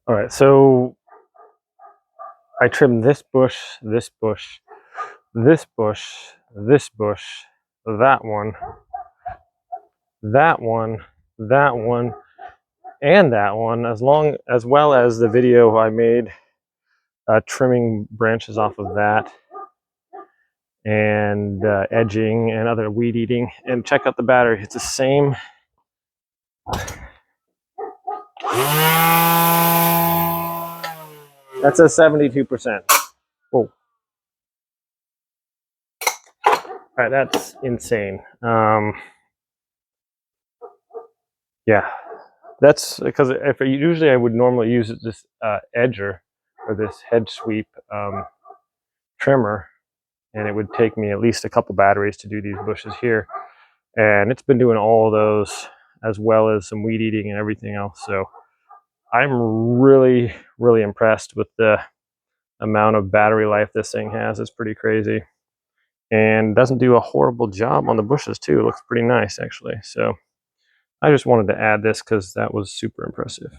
All right, so I trimmed this bush, this bush, this bush, this bush, that one, that one, that one, and that one, as well as the video I made trimming branches off of that, and edging and other weed eating. And check out the battery, it's the same. That's a 72%. Whoa. All right, that's insane. Yeah, that's because if usually I would normally use this edger or this head sweep trimmer, and it would take me at least a couple batteries to do these bushes here. And it's been doing all of those, as well as some weed eating and everything else. So I'm really, really impressed with the amount of battery life this thing has. It's pretty crazy. And doesn't do a horrible job on the bushes too. It looks pretty nice actually. So I just wanted to add this because that was super impressive.